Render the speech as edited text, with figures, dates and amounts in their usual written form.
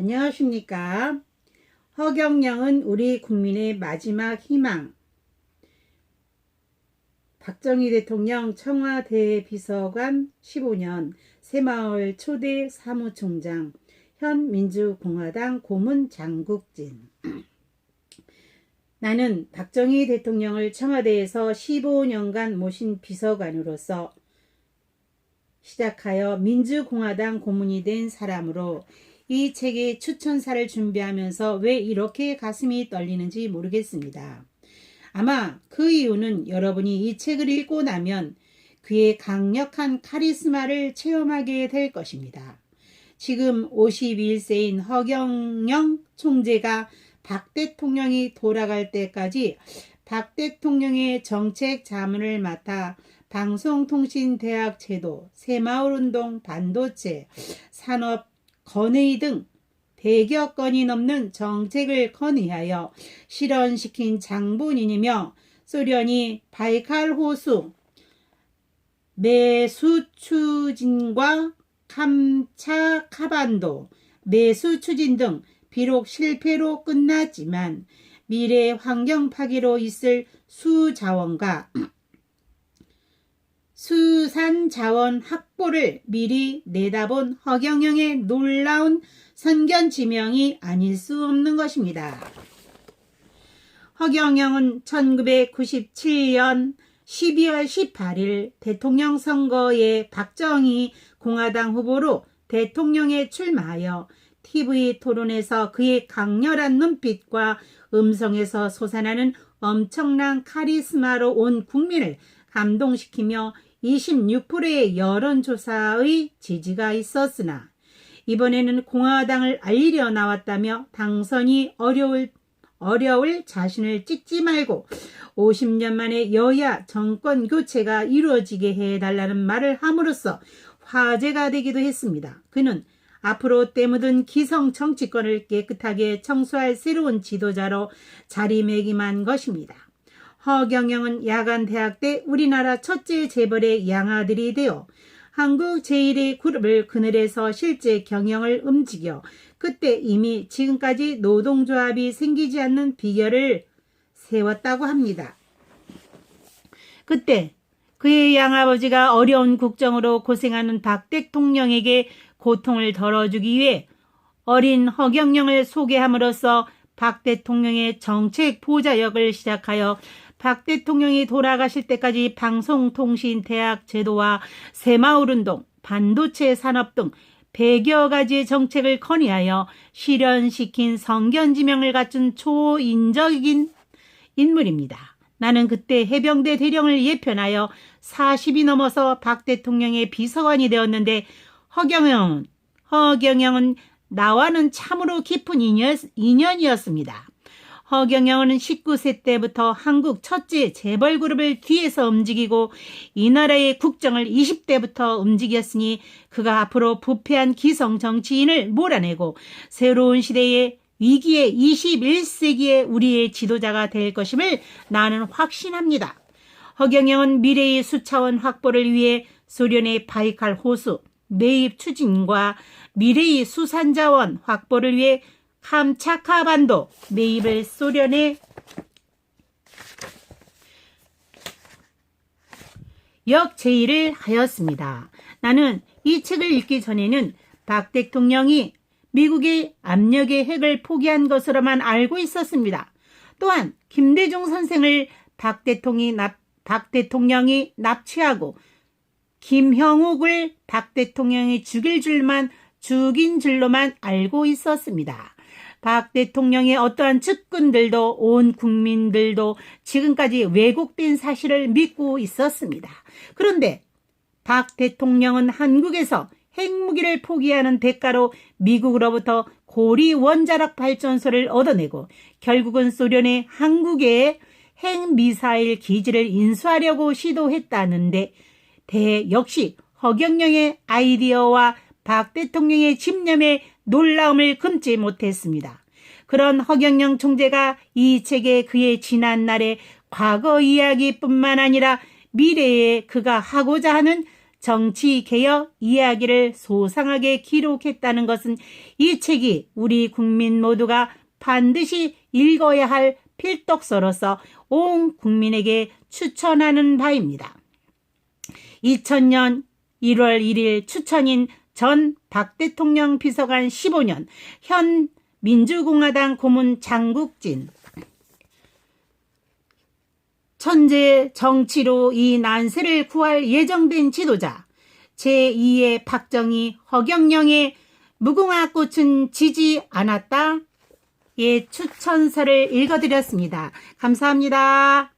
안녕하십니까. 허경영은 우리 국민의 마지막 희망. 박정희 대통령 청와대 비서관 15년, 새마을 초대 사무총장, 현 민주공화당 고문 장국진. 나는 박정희 대통령을 청와대에서 15년간 모신 비서관으로서 시작하여 민주공화당 고문이 된 사람으로 이 책의 추천사를 준비하면서 왜 이렇게 가슴이 떨리는지 모르겠습니다. 아마 그 이유는 여러분이 이 책을 읽고 나면 그의 강력한 카리스마를 체험하게 될 것입니다. 지금 51세인 허경영 총재가 박 대통령이 돌아갈 때까지 박 대통령의 정책 자문을 맡아 방송통신대학 제도, 새마을운동, 반도체, 산업, 건의 등 100여 건이 넘는 정책을 건의하여 실현시킨 장본인이며 소련이 바이칼 호수 매수 추진과 캄차카반도 매수 추진 등 비록 실패로 끝났지만 미래 환경 파괴로 있을 수자원과 수산 자원 확보를 미리 내다본 허경영의 놀라운 선견 지명이 아닐 수 없는 것입니다. 허경영은 1997년 12월 18일 대통령 선거에 박정희 공화당 후보로 대통령에 출마하여 TV 토론에서 그의 강렬한 눈빛과 음성에서 솟아나는 엄청난 카리스마로 온 국민을 감동시키며 26%의 여론조사의 지지가 있었으나 이번에는 공화당을 알리려 나왔다며 당선이 어려울 자신을 찍지 말고 50년 만에 여야 정권 교체가 이루어지게 해달라는 말을 함으로써 화제가 되기도 했습니다. 그는 앞으로 때묻은 기성 정치권을 깨끗하게 청소할 새로운 지도자로 자리매김한 것입니다. 허경영은 야간대학 때 우리나라 첫째 재벌의 양아들이 되어 한국 제1의 그룹을 그늘에서 실제 경영을 움직여 그때 이미 지금까지 노동조합이 생기지 않는 비결을 세웠다고 합니다. 그때 그의 양아버지가 어려운 국정으로 고생하는 박 대통령에게 고통을 덜어주기 위해 어린 허경영을 소개함으로써 박 대통령의 정책 보좌역을 시작하여 박 대통령이 돌아가실 때까지 방송통신대학 제도와 새마을운동, 반도체 산업 등 100여 가지의 정책을 건의하여 실현시킨 성견지명을 갖춘 초인적인 인물입니다. 나는 그때 해병대 대령을 예편하여 40이 넘어서 박 대통령의 비서관이 되었는데 허경영은 나와는 참으로 깊은 인연이었습니다. 허경영은 19세 때부터 한국 첫째 재벌그룹을 뒤에서 움직이고 이 나라의 국정을 20대부터 움직였으니 그가 앞으로 부패한 기성 정치인을 몰아내고 새로운 시대의 위기의 21세기의 우리의 지도자가 될 것임을 나는 확신합니다. 허경영은 미래의 수차원 확보를 위해 소련의 바이칼 호수 매입 추진과 미래의 수산자원 확보를 위해 캄차카반도 매입을 소련에 역제의를 하였습니다. 나는 이 책을 읽기 전에는 박 대통령이 미국의 압력의 핵을 포기한 것으로만 알고 있었습니다. 또한 김대중 선생을 박 대통령이 납치하고 김형욱을 박 대통령이 죽인 줄로만 알고 있었습니다. 박 대통령의 어떠한 측근들도 온 국민들도 지금까지 왜곡된 사실을 믿고 있었습니다. 그런데 박 대통령은 한국에서 핵무기를 포기하는 대가로 미국으로부터 고리 원자력 발전소를 얻어내고 결국은 소련의 한국에 핵미사일 기지를 인수하려고 시도했다는데 역시 허경영의 아이디어와 박 대통령의 집념에 놀라움을 금치 못했습니다. 그런 허경영 총재가 이 책에 그의 지난날의 과거 이야기뿐만 아니라 미래에 그가 하고자 하는 정치개혁 이야기를 소상하게 기록했다는 것은 이 책이 우리 국민 모두가 반드시 읽어야 할 필독서로서 온 국민에게 추천하는 바입니다. 2000년 1월 1일 추천인 전 박 대통령 비서관 15년, 현 민주공화당 고문 장국진. 천재 정치로 이 난세를 구할 예정된 지도자 제2의 박정희, 허경영의 무궁화 꽃은 지지 않았다. 예, 추천서를 읽어드렸습니다. 감사합니다.